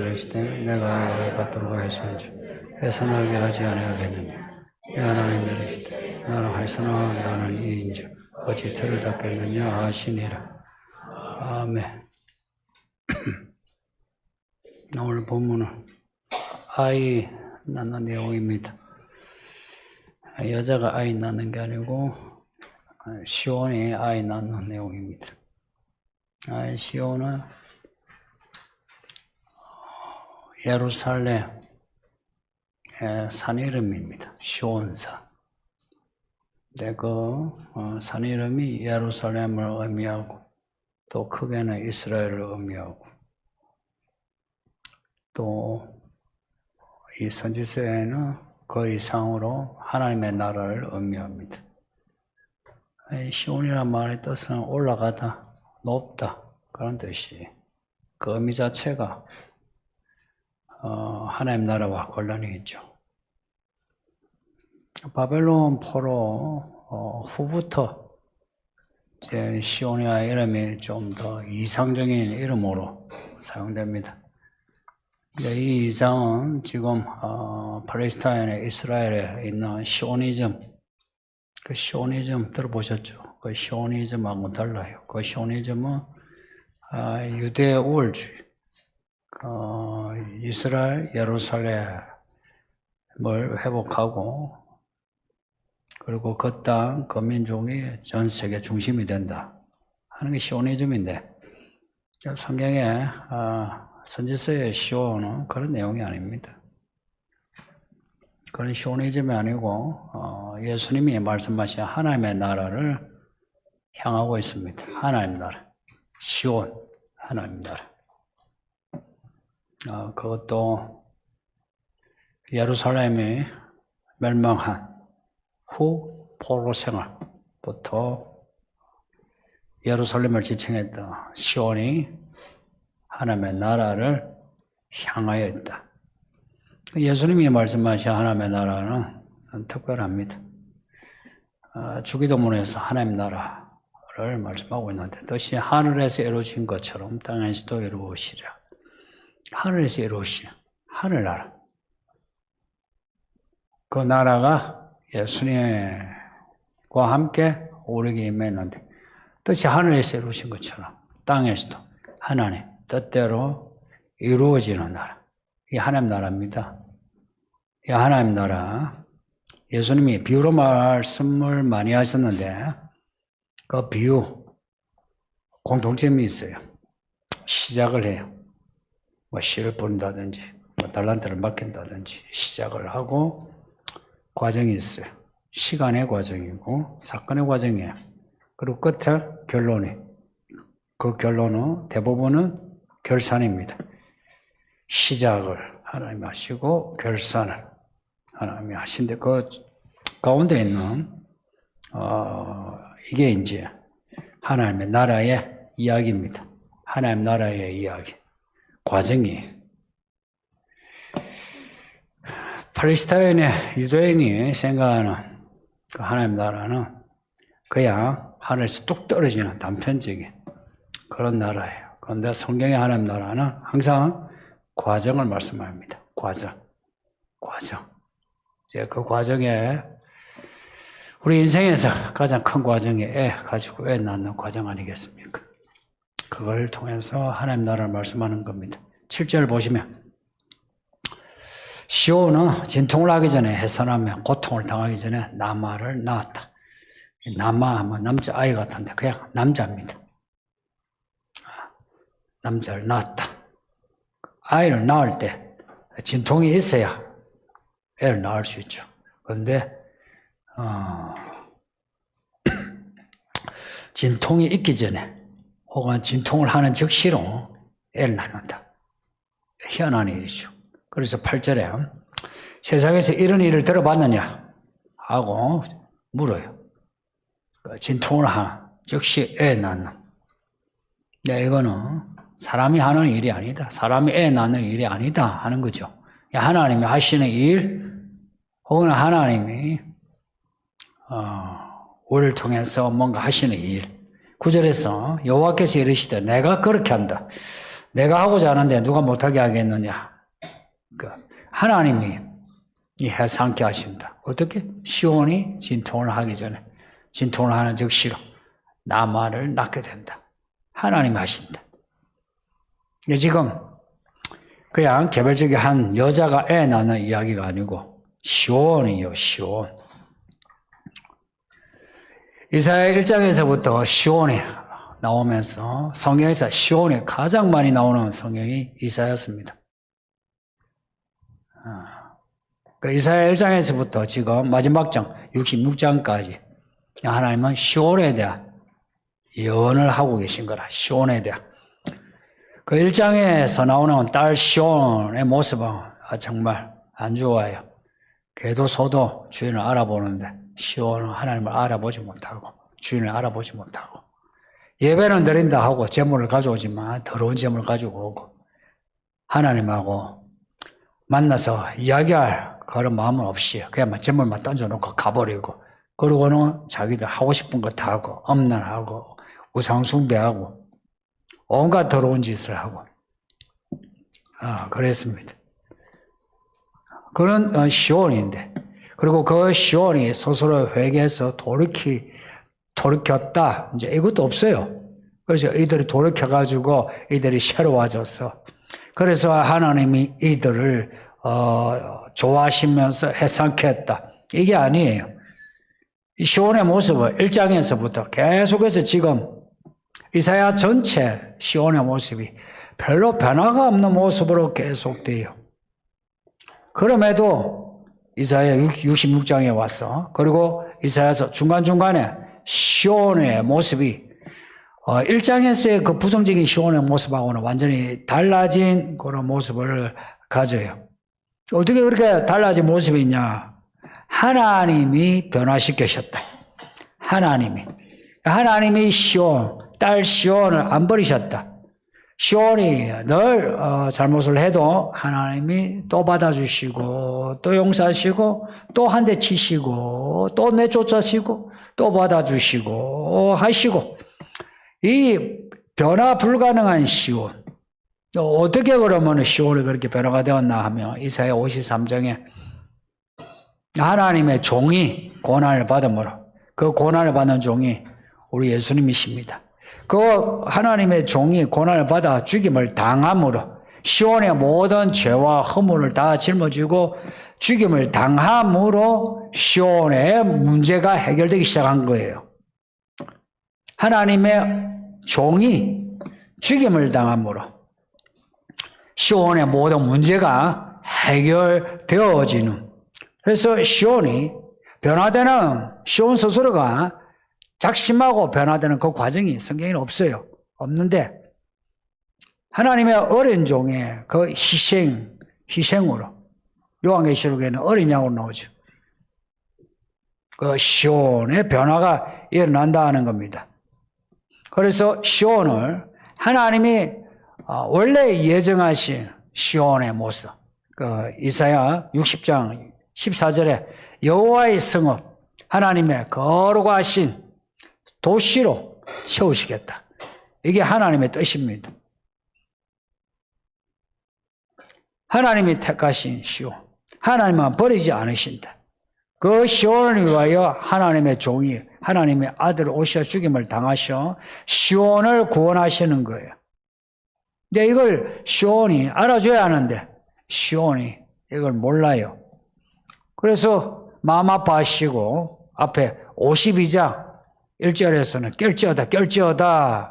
이르시되 내가 애를 받도록 하시는지 해산하게 하지 아니하겠느냐. 하나님 이르시되 나는 해산하게 하는 이인즉 어찌 틀을 닦겠느냐 하시니라. 아멘. 오늘 본문은 아이 낳는 내용입니다. 여자가 아이 낳는 게 아니고 시온이 아이 낳는 내용입니다. 시온은 예루살렘 산 이름입니다. 시온산. 근데 그 산 이름이 예루살렘을 의미하고 또 크게는 이스라엘을 의미하고 또 이 선지서에는 그 이상으로 하나님의 나라를 의미합니다. 시온이라는 말의 뜻은 올라가다, 높다 그런 뜻이 그 의미 자체가 하나님 나라와 관련이 있죠. 바벨론 포로 후부터 이제 시온이라는 이름이 좀 더 이상적인 이름으로 사용됩니다. 이 이상은 지금 팔레스타인의 이스라엘에 있는 시오니즘, 그 시오니즘 들어보셨죠? 그 시오니즘하고 달라요. 그 시오니즘은 유대 우월주의, 이스라엘 예루살렘을 회복하고 그리고 그 땅, 그 민족이 전 세계 중심이 된다 하는 게 시오니즘인데 성경에 선지서의 시온은 그런 내용이 아닙니다. 그런 시오니즘이 아니고 예수님이 말씀하신 하나님의 나라를 향하고 있습니다. 하나님 나라, 시온, 하나님 나라. 그것도 예루살렘이 멸망한 후 포로 생활부터 예루살렘을 지칭했던 시온이 하나님의 나라를 향하여 있다. 예수님이 말씀하신 하나님의 나라는 특별합니다. 주기도문에서 하나님 나라를 말씀하고 있는데 뜻이 하늘에서 이루어진 것처럼 땅에서도 이루어지리라. 하늘에서 이루어지는 하늘나라. 그 나라가 예수님과 함께 우리에게 임했는데 뜻이 하늘에서 이루어진 것처럼 땅에서도 하나님 뜻대로 이루어지는 나라. 이 하나님 나라입니다. 이 하나님 나라. 예수님이 비유로 말씀을 많이 하셨는데 그 비유 공통점이 있어요. 시작을 해요. 씨를 뿌린다든지 달란트를 맡긴다든지 시작을 하고 과정이 있어요. 시간의 과정이고 사건의 과정이에요. 그리고 끝에 결론이. 그 결론은 대부분은 결산입니다. 시작을 하나님이 하시고 결산을 하나님이 하신데 그 가운데 있는 이게 이제 하나님의 나라의 이야기입니다. 하나님 나라의 이야기. 과정이 팔레스타인의 유대인이 생각하는 그 하나님 나라는 그냥 하늘에서 뚝 떨어지는 단편적인 그런 나라예요. 그런데 성경의 하나님 나라는 항상 과정을 말씀합니다. 과정. 이제 그 과정에 우리 인생에서 가장 큰 과정이 애 가지고 애 낳는 과정 아니겠습니까? 그걸 통해서 하나님 나라를 말씀하는 겁니다. 7절 보시면 시온은 진통을 하기 전에 해산하며 고통을 당하기 전에 남아를 낳았다. 남아하면 남자아이 같은데 그냥 남자입니다. 남자를 낳았다. 아이를 낳을 때 진통이 있어야 애를 낳을 수 있죠. 그런데 진통이 있기 전에 혹은 진통을 하는 즉시로 애를 낳는다. 희한한 일이죠. 그래서 8절에 세상에서 이런 일을 들어봤느냐 하고 물어요. 진통을 하는 즉시 애 낳는. 이거는 사람이 하는 일이 아니다. 사람이 애 낳는 일이 아니다 하는 거죠. 하나님이 하시는 일 혹은 하나님이 우리를 통해서 뭔가 하시는 일. 9절에서 여호와께서 이르시되 내가 그렇게 한다. 내가 하고자 하는데 누가 못하게 하겠느냐. 하나님이 해상케 하신다. 어떻게? 시온이 진통을 하기 전에, 진통을 하는 즉시로 나만을 낳게 된다. 하나님이 하신다. 지금 그냥 개별적인 한 여자가 애 낳는 이야기가 아니고 시온이요, 시온. 이사야 1장에서부터 시온이 나오면서 성경에서 시온이 가장 많이 나오는 성경이 이사야였습니다. 이사야 1장에서부터 지금 마지막 장 66장까지 하나님은 시온에 대한 예언을 하고 계신 거라. 시온에 대한. 그 1장에서 나오는 딸 시온의 모습은 정말 안 좋아요. 개도 소도 주인을 알아보는데 시온은 하나님을 알아보지 못하고 주인을 알아보지 못하고 예배는 드린다 하고 제물을 가져오지만 더러운 제물을 가지고 오고 하나님하고 만나서 이야기할 그런 마음은 없이 그냥 제물만 던져놓고 가버리고 그러고는 자기들 하고 싶은 거 다 하고 엄란하고 우상숭배하고 온갖 더러운 짓을 하고 그랬습니다. 그런 시온인데 그리고 그 시온이 스스로 회개해서 돌이켰다. 이제 이것도 없어요. 그래서 이들이 돌이켜가지고 이들이 새로워져서 그래서 하나님이 이들을 좋아하시면서 해상케 했다. 이게 아니에요. 이 시온의 모습을 1장에서부터 계속해서 지금 이사야 전체 시온의 모습이 별로 변화가 없는 모습으로 계속돼요. 그럼에도 이사야 66장에 와서 그리고 이사야서 중간중간에 시온의 모습이 1장에서의 그 부정적인 시온의 모습하고는 완전히 달라진 그런 모습을 가져요. 어떻게 그렇게 달라진 모습이 있냐? 하나님이 변화시키셨다. 하나님이 시온, 딸 시온을 안 버리셨다. 시온이 늘 잘못을 해도 하나님이 또 받아주시고 또 용서하시고 또 한 대 치시고 또 내쫓으시고 또 받아주시고 하시고 이 변화 불가능한 시온 어떻게 그러면 시온이 그렇게 변화가 되었나 하면 이사야 53장에 하나님의 종이 고난을 받음으로 그 고난을 받는 종이 우리 예수님이십니다. 그 하나님의 종이 고난을 받아 죽임을 당함으로 시온의 모든 죄와 허물을 다 짊어지고 죽임을 당함으로 시온의 문제가 해결되기 시작한 거예요. 하나님의 종이 죽임을 당함으로 시온의 모든 문제가 해결되어지는 그래서 시온이 변화되는 시온 스스로가 작심하고 변화되는 그 과정이 성경에는 없어요. 없는데 하나님의 어린 종의 그 희생으로 요한계시록에는 어린 양으로 나오죠. 그 시온의 변화가 일어난다 하는 겁니다. 그래서 시온을 하나님이 원래 예정하신 시온의 모습 그 이사야 60장 14절에 여호와의 성읍 하나님의 거룩하신 도시로 세우시겠다. 이게 하나님의 뜻입니다. 하나님이 택하신 시온. 하나님은 버리지 않으신다. 그 시온을 위하여 하나님의 종이 하나님의 아들 오셔 죽임을 당하셔 시온을 구원하시는 거예요. 근데 이걸 시온이 알아줘야 하는데 시온이 이걸 몰라요. 그래서 마음 아파하시고 앞에 52장 1절에서는 깰지어다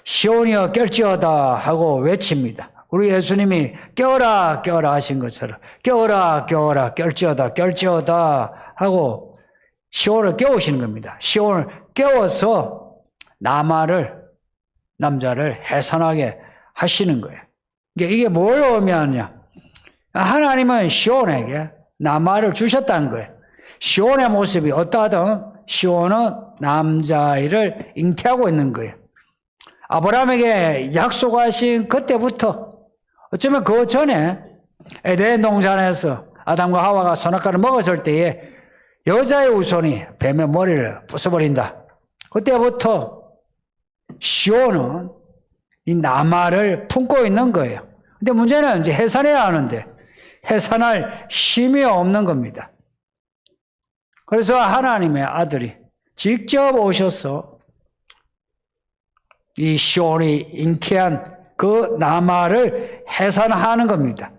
시온이여 깰지어다 하고 외칩니다. 우리 예수님이 깨어라 하신 것처럼 깨어라 깰지어다 하고 시온을 깨우시는 겁니다. 시온을 깨워서 남자를 해산하게 하시는 거예요. 이게 뭘 의미하느냐? 하나님은 시온에게 남아를 주셨다는 거예요. 시온의 모습이 어떠하든 시온은 남자아이를 잉태하고 있는 거예요. 아브라함에게 약속하신 그때부터 어쩌면 그 전에 에덴 동산에서 아담과 하와가 선악과를 먹었을 때에 여자의 후손이 뱀의 머리를 부숴버린다. 그때부터 시온은 이 나말을 품고 있는 거예요. 근데 문제는 이제 해산해야 하는데 해산할 힘이 없는 겁니다. 그래서 하나님의 아들이 직접 오셔서 이 시온이 잉태한 그 나말을 해산하는 겁니다.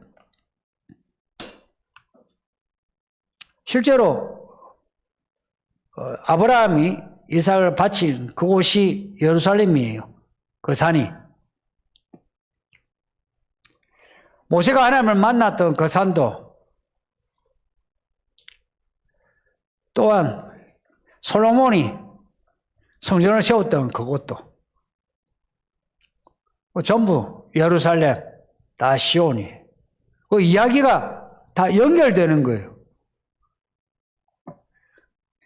실제로 아브라함이 이삭을 바친 그곳이 예루살렘이에요. 그 산이. 모세가 하나님을 만났던 그 산도 또한 솔로몬이 성전을 세웠던 그곳도 전부 예루살렘, 다 시온이. 그 이야기가 다 연결되는 거예요.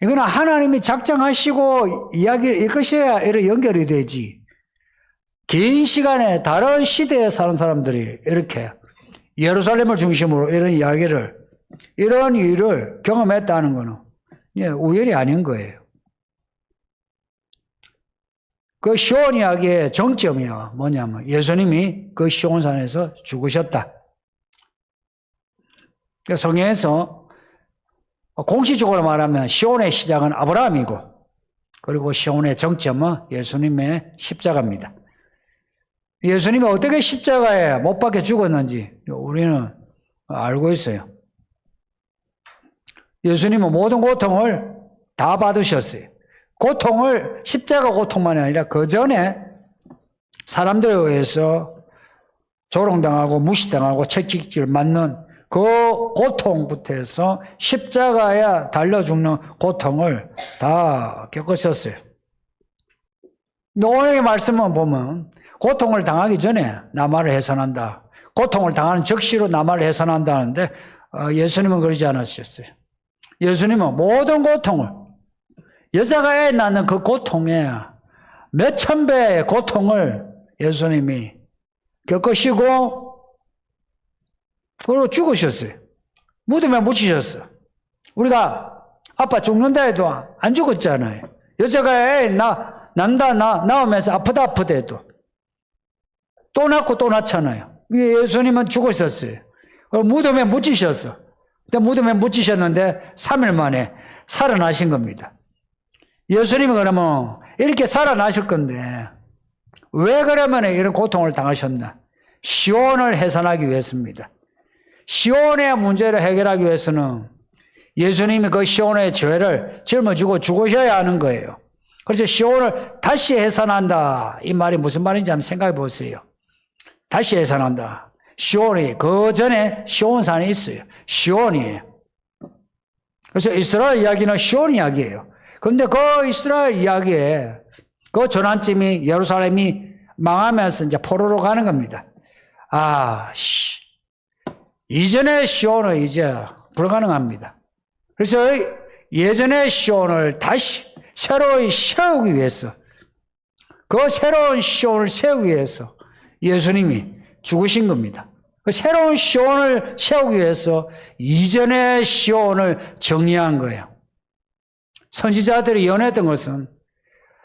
이거는 하나님이 작정하시고 이야기를 이것이어야 이렇게 연결이 되지. 긴 시간에 다른 시대에 사는 사람들이 이렇게 예루살렘을 중심으로 이런 일을 경험했다는 것은 우연이 아닌 거예요. 그 시온 이야기의 정점이야 뭐냐면 예수님이 그 시온산에서 죽으셨다. 성경에서 공식적으로 말하면 시온의 시작은 아브라함이고 그리고 시온의 정점은 예수님의 십자가입니다. 예수님이 어떻게 십자가에 못 박혀 죽었는지 우리는 알고 있어요. 예수님은 모든 고통을 다 받으셨어요. 고통을 십자가 고통만이 아니라 그 전에 사람들에 의해서 조롱당하고 무시당하고 채찍질 맞는 그 고통부터 해서 십자가에 달려 죽는 고통을 다 겪으셨어요. 오늘의 말씀만 보면 고통을 당하기 전에 나말을 해산한다. 고통을 당하는 즉시로 나말을 해산한다는데 예수님은 그러지 않으셨어요. 예수님은 모든 고통을 여자가 애 낳는 그 고통에 몇천 배의 고통을 예수님이 겪으시고 그리고 죽으셨어요. 무덤에 묻히셨어요. 우리가 아빠 죽는다 해도 안 죽었잖아요. 여자가 애 낳으면서 아프다 해도 또 낳고 또 낳잖아요. 예수님은 죽으셨어요. 무덤에 묻히셨어. 근데 무덤에 묻히셨는데 3일 만에 살아나신 겁니다. 예수님은 그러면 이렇게 살아나실 건데 왜 그러면 이런 고통을 당하셨나? 시온을 해산하기 위해서입니다. 시온의 문제를 해결하기 위해서는 예수님이 그 시온의 죄를 짊어지고 죽으셔야 하는 거예요. 그래서 시온을 다시 해산한다. 이 말이 무슨 말인지 한번 생각해 보세요. 다시 해산한다. 시온이 그 전에 시온산이 있어요. 시온이에요. 그래서 이스라엘 이야기는 시온 이야기예요. 그런데 그 이스라엘 이야기에 그 전환점이 예루살렘이 망하면서 이제 포로로 가는 겁니다. 이전의 시온은 이제 불가능합니다. 그래서 예전의 시온을 다시 새로이 세우기 위해서 그 새로운 시온을 세우기 위해서 예수님이 죽으신 겁니다. 그 새로운 시온을 세우기 위해서 이전의 시온을 정리한 거예요. 선지자들이 연했던 것은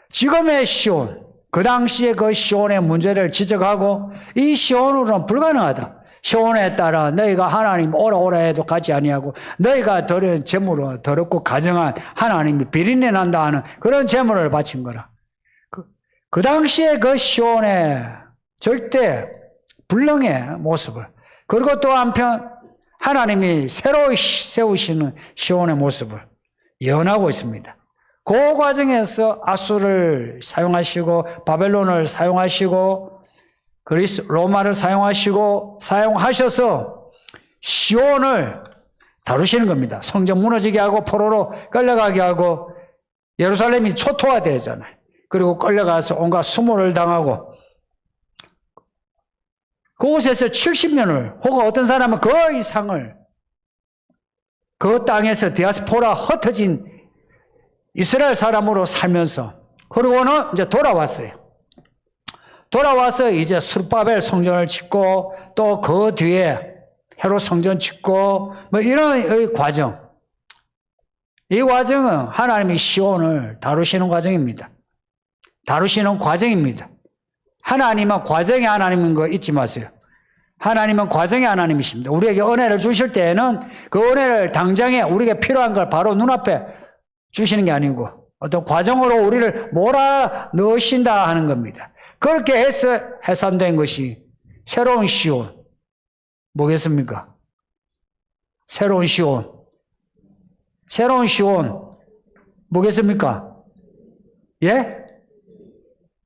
지금의 시온, 그 당시에 그 시온의 문제를 지적하고 이 시온으로는 불가능하다. 시온에 따라 너희가 하나님 오라 해도 가지 아니하고 너희가 드린 제물로 더럽고 가정한 하나님이 비린내 난다 하는 그런 제물을 바친 거라. 그 당시에 그 시온의 절대 불능의 모습을 그리고 또 한편 하나님이 새로 세우시는 시온의 모습을 예언하고 있습니다. 그 과정에서 아수를 사용하시고 바벨론을 사용하시고 그리스 로마를 사용하셔서 시온을 다루시는 겁니다. 성전 무너지게 하고 포로로 끌려가게 하고 예루살렘이 초토화되잖아요. 그리고 끌려가서 온갖 수모를 당하고 그곳에서 70년을 혹은 어떤 사람은 그 이상을 그 땅에서 디아스포라 흩어진 이스라엘 사람으로 살면서 그러고는 이제 돌아와서 이제 스룹바벨 성전을 짓고 또 그 뒤에 헤롯 성전 짓고 뭐 이런 과정. 이 과정은 하나님이 시온을 다루시는 과정입니다. 하나님은 과정의 하나님인 거 잊지 마세요. 하나님은 과정의 하나님이십니다. 우리에게 은혜를 주실 때에는 그 은혜를 당장에 우리에게 필요한 걸 바로 눈앞에 주시는 게 아니고 어떤 과정으로 우리를 몰아넣으신다 하는 겁니다. 그렇게 해서 해산된 것이 새로운 시온. 뭐겠습니까? 새로운 시온. 새로운 시온. 뭐겠습니까? 예?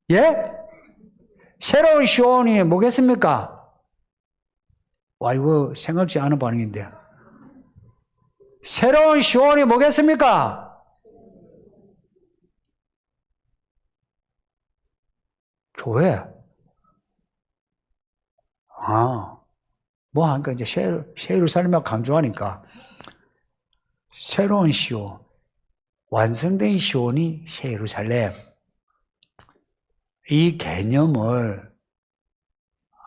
예? 새로운 시온이 뭐겠습니까? 와, 이거 생각지 않은 반응인데. 새로운 시온이 뭐겠습니까? 교회. 뭐 하니까 이제 새 예루살렘을 강조하니까 새로운 시온, 완성된 시온이 새 예루살렘. 이 개념을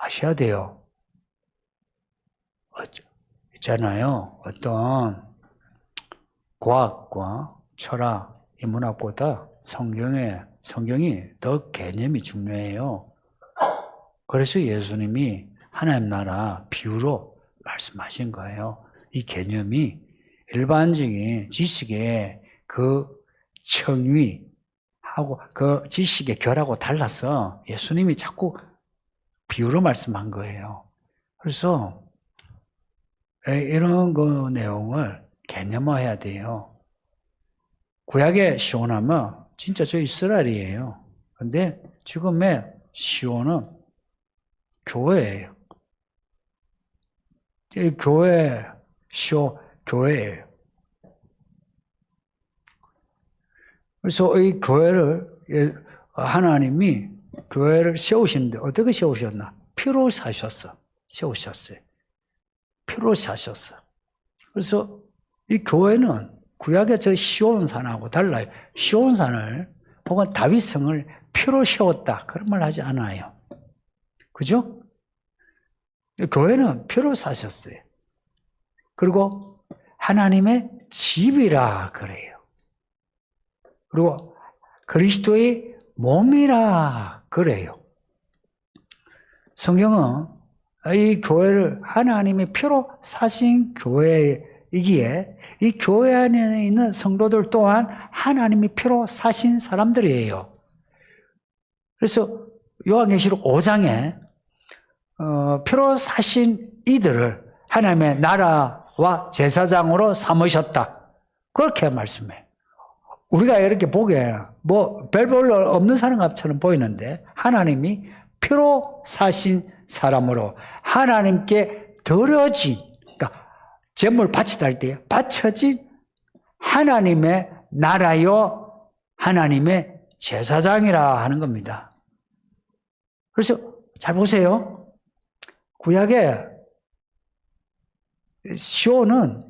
아셔야 돼요. 있잖아요. 어떤 과학과 철학, 인문학보다 성경이 더 개념이 중요해요. 그래서 예수님이 하나님 나라 비유로 말씀하신 거예요. 이 개념이 일반적인 지식의 그 청위하고 그 지식의 결하고 달라서 예수님이 자꾸 비유로 말씀한 거예요. 그래서 이런 그 내용을 개념화해야 돼요. 구약의 시온하면 진짜 저 이스라엘이에요. 근데 지금의 시온은 교회예요. 이 교회예요. 그래서 이 교회를 하나님이 교회를 세우시는데 어떻게 세우셨나? 피로 세우셨어요. 피로 사셨어. 그래서 이 교회는 구약의 저 시온산하고 달라요. 시온산을 혹은 다윗성을 피로 세웠다. 그런 말 하지 않아요. 그죠? 교회는 피로 사셨어요. 그리고 하나님의 집이라 그래요. 그리고 그리스도의 몸이라 그래요. 성경은 이 교회를 하나님의 피로 사신 교회이기에 이 교회 안에 있는 성도들 또한 하나님의 피로 사신 사람들이에요. 그래서 요한계시록 5장에 피로 사신 이들을 하나님의 나라와 제사장으로 삼으셨다. 그렇게 말씀해요. 우리가 이렇게 보기에 뭐 별볼로 없는 사람처럼 보이는데 하나님이 피로 사신 사람으로 하나님께 드려진, 그러니까 제물 바치다 할 때 바쳐진 하나님의 나라요 하나님의 제사장이라 하는 겁니다. 그래서 잘 보세요. 구약의 시온은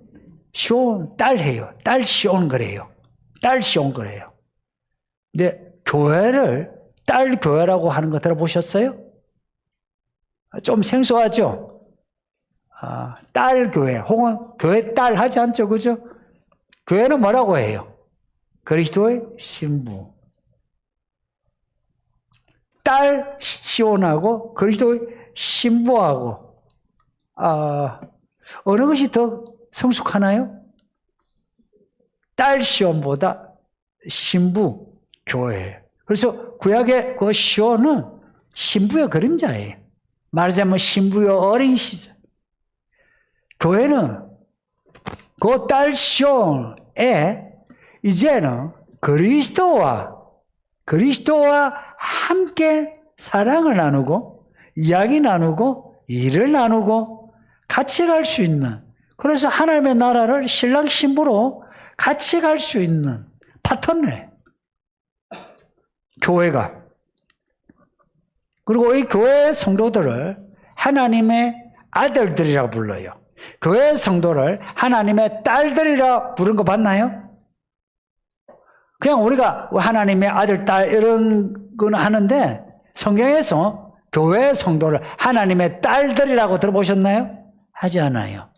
시온 딸이에요. 딸 시온 그래요. 딸 시온 그래요. 근데 교회를 딸 교회라고 하는 거 들어보셨어요? 좀 생소하죠? 딸 교회 혹은 교회 딸 하지 않죠? 그죠? 교회는 뭐라고 해요? 그리스도의 신부. 딸 시온하고 그리스도의 신부하고 어느 것이 더 성숙하나요? 딸 시온보다 신부 교회예요. 그래서 구약의 그 시온은 신부의 그림자예요. 말하자면 신부의 어린 시절. 교회는 그 딸 시온에 이제는 그리스도와 함께 사랑을 나누고 이야기 나누고 일을 나누고 같이 갈 수 있는, 그래서 하나님의 나라를 신랑 신부로 같이 갈 수 있는 파트너예요. 교회가. 그리고 이 교회 성도들을 하나님의 아들들이라고 불러요. 교회 성도를 하나님의 딸들이라 부른 거 봤나요? 그냥 우리가 하나님의 아들, 딸 이런 건 하는데 성경에서 교회 성도를 하나님의 딸들이라고 들어보셨나요? 하지 않아요.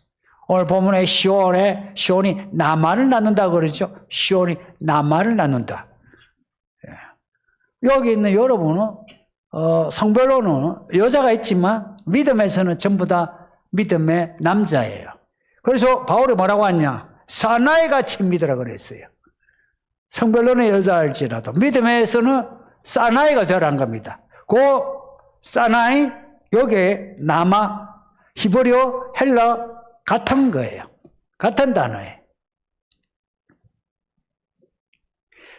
오늘 본문에 시온이 나만을 낳는다 그러죠. 시온이 나만을 낳는다. 여기 있는 여러분은 성별로는 여자가 있지만 믿음에서는 전부 다 믿음의 남자예요. 그래서 바울이 뭐라고 하냐? 사나이같이 믿으라 그랬어요. 성별로는 여자일지라도 믿음에서는 사나이가 되라는 겁니다. 그 사나이 여기에 남아 히브리어 헬라 같은 거예요. 같은 단어예요.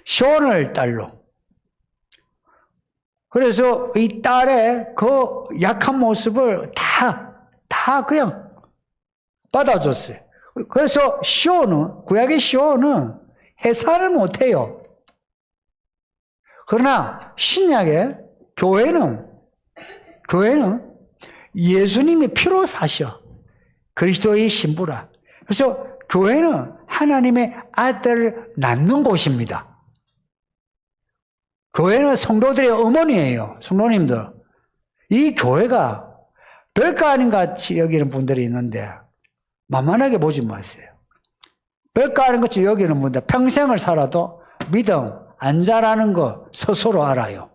시온을 딸로. 그래서 이 딸의 그 약한 모습을 다 그냥 받아줬어요. 그래서 시온은, 구약의 시온은 해산을 못해요. 그러나 신약의 교회는 예수님이 피로 사셔. 그리스도의 신부라. 그래서 교회는 하나님의 아들을 낳는 곳입니다. 교회는 성도들의 어머니예요. 성도님들. 이 교회가 별거 아닌 같이 여기는 분들이 있는데 만만하게 보지 마세요. 별거 아닌 같이 여기는 분들 평생을 살아도 믿음 안 자라는 거 스스로 알아요.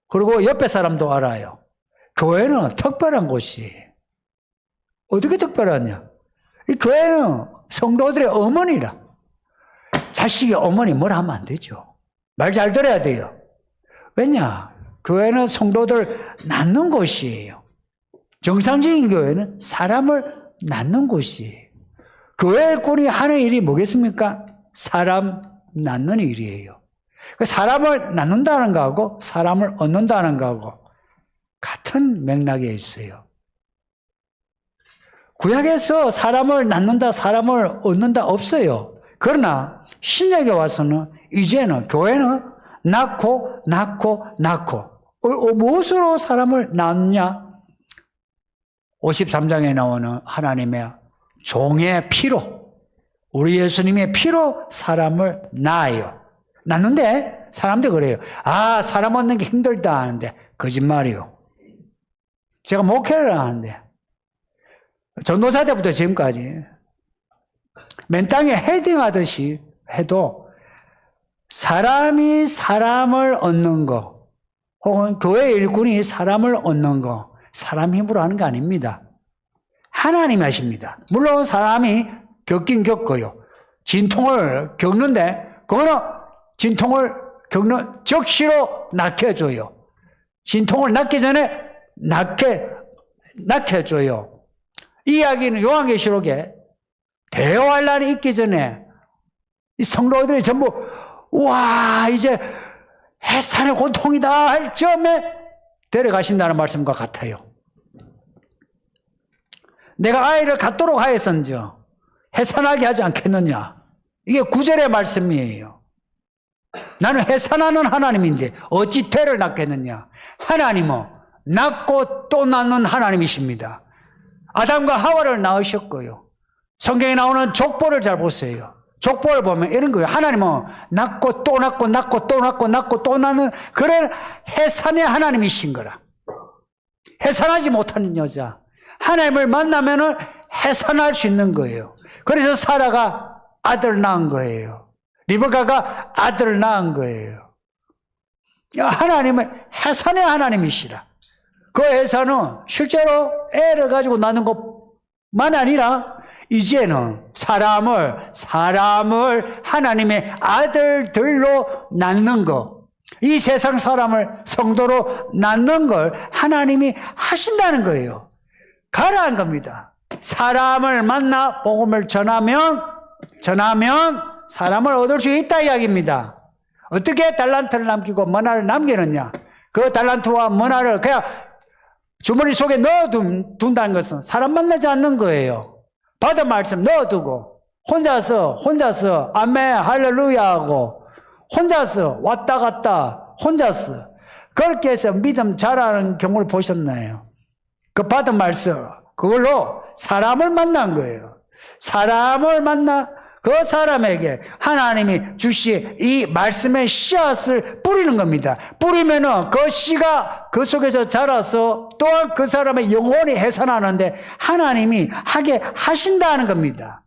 그리고 옆에 사람도 알아요. 교회는 특별한 곳이에요. 어떻게 특별하냐? 이 교회는 성도들의 어머니라. 자식이 어머니 뭐라 하면 안 되죠. 말 잘 들어야 돼요. 왜냐? 교회는 성도들 낳는 곳이에요. 정상적인 교회는 사람을 낳는 곳이에요. 교회 일꾼이 하는 일이 뭐겠습니까? 사람 낳는 일이에요. 사람을 낳는다는 거하고 사람을 얻는다는 거하고 같은 맥락에 있어요. 구약에서 사람을 낳는다, 사람을 얻는다 없어요. 그러나 신약에 와서는 이제는 교회는 낳고 무엇으로 사람을 낳느냐? 53장에 나오는 하나님의 종의 피로, 우리 예수님의 피로 사람을 낳아요. 낳는데 사람들 그래요. 아, 사람 얻는 게 힘들다 하는데 거짓말이요. 제가 목회를 하는데 전도사 때부터 지금까지 맨 땅에 헤딩하듯이 해도 사람이 사람을 얻는 거 혹은 교회 일꾼이 사람을 얻는 거 사람 힘으로 하는 게 아닙니다. 하나님이 하십니다. 물론 사람이 겪긴 겪어요. 진통을 겪는데 그거는 진통을 겪는 적시로 낫게해줘요. 진통을 낫기 전에 낫게해줘요. 이 이야기는 요한계시록에 대환란이 있기 전에 이 성도들이 전부 와 이제 해산의 고통이다 할 점에 데려가신다는 말씀과 같아요. 내가 아이를 갖도록 하였은지요 해산하게 하지 않겠느냐. 이게 9절의 말씀이에요. 나는 해산하는 하나님인데 어찌 태를 낳겠느냐. 하나님은 낳고 또 낳는 하나님이십니다. 아담과 하와를 낳으셨고요. 성경에 나오는 족보를 잘 보세요. 족보를 보면 이런 거예요. 하나님은 낳고 또 낳고 낳고 또 낳고 낳고 또 낳는 그런 해산의 하나님이신 거라. 해산하지 못하는 여자. 하나님을 만나면은 해산할 수 있는 거예요. 그래서 사라가 아들을 낳은 거예요. 리브가가 아들을 낳은 거예요. 하나님은 해산의 하나님이시라. 그 해산은 실제로 애를 가지고 낳는 것만 아니라 이제는 사람을 하나님의 아들들로 낳는 것, 이 세상 사람을 성도로 낳는 걸 하나님이 하신다는 거예요. 가라한 겁니다. 사람을 만나 복음을 전하면 사람을 얻을 수 있다 이야기입니다. 어떻게 달란트를 남기고 머나를 남기느냐? 그 달란트와 머나를 그냥 주머니 속에 넣어둔다는 것은 사람 만나지 않는 거예요. 받은 말씀 넣어두고 혼자서 아멘 할렐루야 하고 혼자서 왔다 갔다 혼자서 그렇게 해서 믿음 자라는 경우를 보셨나요? 그 받은 말씀 그걸로 사람을 만난 거예요. 사람을 만나 그 사람에게 하나님이 주신 이 말씀의 씨앗을 뿌리는 겁니다. 뿌리면은 그 씨가 그 속에서 자라서 또한 그 사람의 영혼이 해산하는데 하나님이 하게 하신다는 겁니다.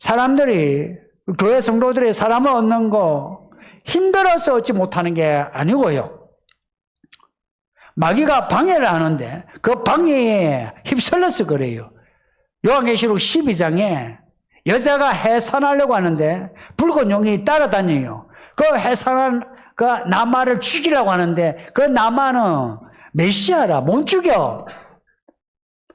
사람들이 교회 성도들이 사람을 얻는 거 힘들어서 얻지 못하는 게 아니고요. 마귀가 방해를 하는데 그 방해에 휩쓸려서 그래요. 요한계시록 12장에 여자가 해산하려고 하는데 붉은 용이 따라다녀요. 그 해산한 그 나마를 죽이려고 하는데 그 나마는 메시아라, 못 죽여.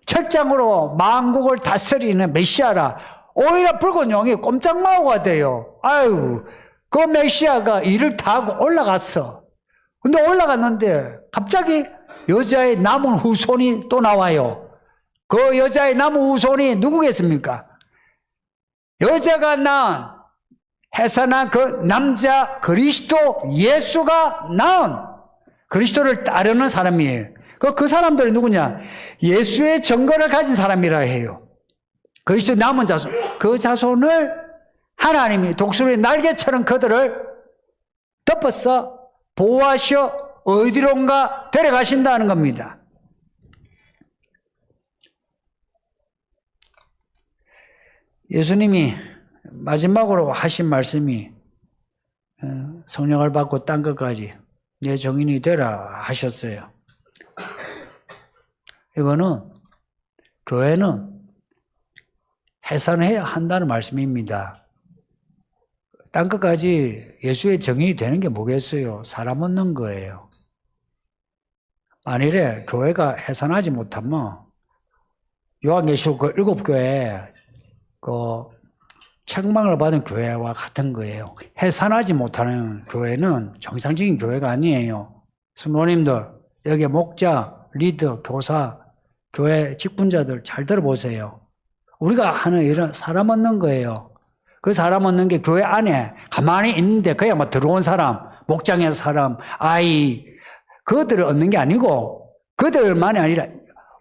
철장으로 만국을 다스리는 메시아라. 오히려 붉은 용이 꼼짝마오가 돼요. 아유, 그 메시아가 이를 타고 올라갔어. 근데 올라갔는데 갑자기 여자의 남은 후손이 또 나와요. 그 여자의 남은 후손이 누구겠습니까? 여자가 낳은 해산한 그 남자 그리스도 예수가 낳은 그리스도를 따르는 사람이에요. 그 사람들이 누구냐? 예수의 증거를 가진 사람이라 해요. 그리스도 남은 자손. 그 자손을 하나님이 독수리 날개처럼 그들을 덮어서 보호하셔 어디론가 데려가신다는 겁니다. 예수님이 마지막으로 하신 말씀이 성령을 받고 딴 것까지 내 정인이 되라 하셨어요. 이거는 교회는 해산해야 한다는 말씀입니다. 딴 것까지 예수의 정인이 되는 게 뭐겠어요? 사람 얻는 거예요. 만일에 교회가 해산하지 못하면 요한계시록 그 7교회 그 책망을 받은 교회와 같은 거예요. 해산하지 못하는 교회는 정상적인 교회가 아니에요. 성도님들, 여기 목자, 리더, 교사, 교회 직분자들 잘 들어보세요. 우리가 하는 일은 사람 얻는 거예요. 그 사람 얻는 게 교회 안에 가만히 있는데 그냥 뭐 들어온 사람, 목장의 사람, 아이, 그들을 얻는 게 아니고 그들만이 아니라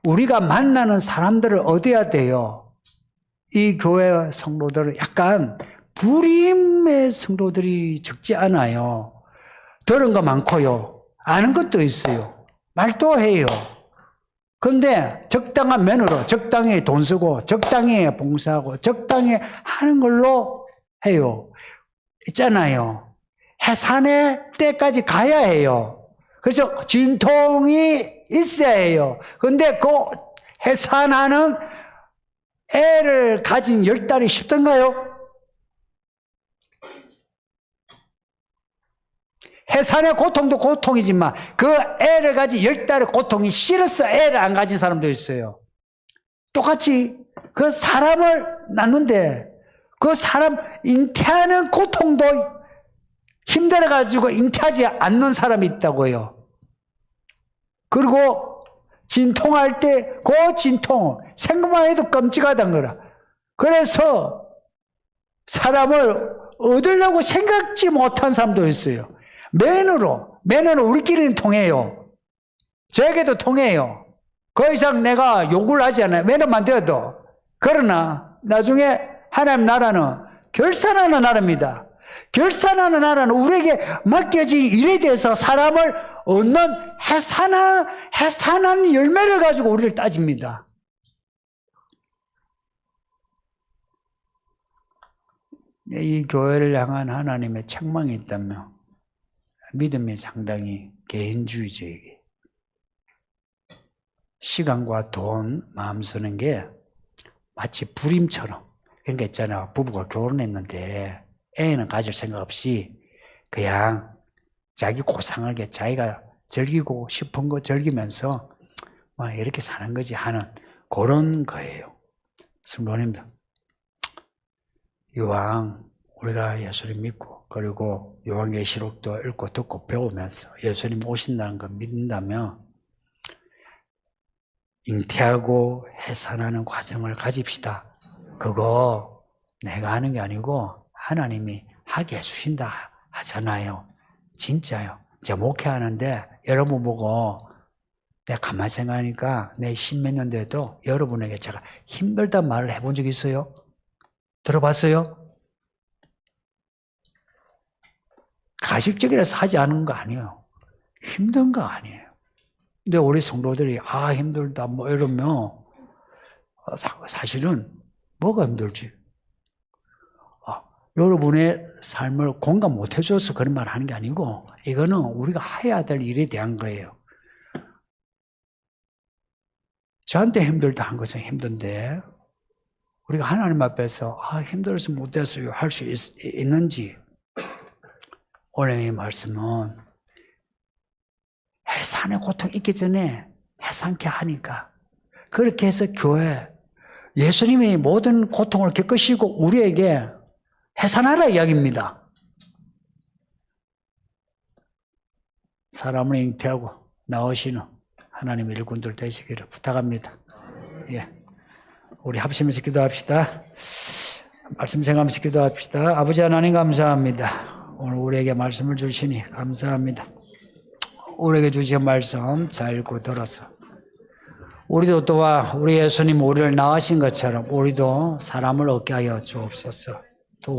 우리가 만나는 사람들을 얻어야 돼요. 이 교회 성도들은 약간 불임의 성도들이 적지 않아요. 들은 거 많고요. 아는 것도 있어요. 말도 해요. 그런데 적당한 면으로 적당히 돈 쓰고 적당히 봉사하고 적당히 하는 걸로 해요. 있잖아요. 해산의 때까지 가야 해요. 그래서 진통이 있어야 해요. 그런데 그 해산하는 애를 가진 10달이 쉽던가요? 해산의 고통도 고통이지만 그 애를 가진 10달의 고통이 싫어서 애를 안 가진 사람도 있어요. 똑같이 그 사람을 낳는데 그 사람 잉태하는 고통도 힘들어가지고 잉태하지 않는 사람이 있다고요. 그리고 진통할 때 그 진통 생각만 해도 끔찍하다는 거라. 그래서 사람을 얻으려고 생각지 못한 사람도 있어요. 맨으로 우리끼리는 통해요. 저에게도 통해요. 더 이상 내가 요구를 하지 않아요. 맨으로만 되어도. 그러나 나중에 하나님 나라는 결산하는 나라입니다. 결산하는 나라는 우리에게 맡겨진 일에 대해서 사람을 얻는 해산한 열매를 가지고 우리를 따집니다. 이 교회를 향한 하나님의 책망이 있다면 믿음이 상당히 개인주의적이에요. 시간과 돈, 마음 쓰는 게 마치 불임처럼. 그러니까 있잖아, 부부가 결혼했는데 애는 가질 생각 없이 그냥 자기 고상하게 자기가 즐기고 싶은 거 즐기면서 막 이렇게 사는 거지 하는 그런 거예요. 성도님들, 이왕 우리가 예수님 믿고 그리고 요한계시록도 읽고 듣고 배우면서 예수님 오신다는 걸 믿는다면 잉태하고 해산하는 과정을 가집시다. 그거 내가 하는 게 아니고 하나님이 하게 해주신다 하잖아요. 진짜요. 제가 목회하는데 여러분 보고 내가 가만히 생각하니까 내 10몇 년 돼도 여러분에게 제가 힘들다는 말을 해본 적 있어요? 들어봤어요? 가식적이라서 하지 않은 거 아니에요. 힘든 거 아니에요. 근데 우리 성도들이 힘들다 뭐 이러면 사실은 뭐가 힘들지? 여러분의 삶을 공감 못 해줘서 그런 말 하는 게 아니고 이거는 우리가 해야 될 일에 대한 거예요. 저한테 힘들다 한 것은 힘든데 우리가 하나님 앞에서 힘들어서 못했어요 할 수 있는지 오늘 이 말씀은 해산의 고통 있기 전에 해산케 하니까 그렇게 해서 교회 예수님이 모든 고통을 겪으시고 우리에게 해산하라 이야기입니다. 사람을 잉태하고 낳으시는 하나님 일꾼들 되시기를 부탁합니다. 예, 우리 합심해서 기도합시다. 말씀 생각하면서 기도합시다. 아버지 하나님 감사합니다. 오늘 우리에게 말씀을 주시니 감사합니다. 우리에게 주신 말씀 잘 읽고 들어서 우리도 또한 우리 예수님 우리를 낳으신 것처럼 우리도 사람을 얻게 하여 주옵소서. 또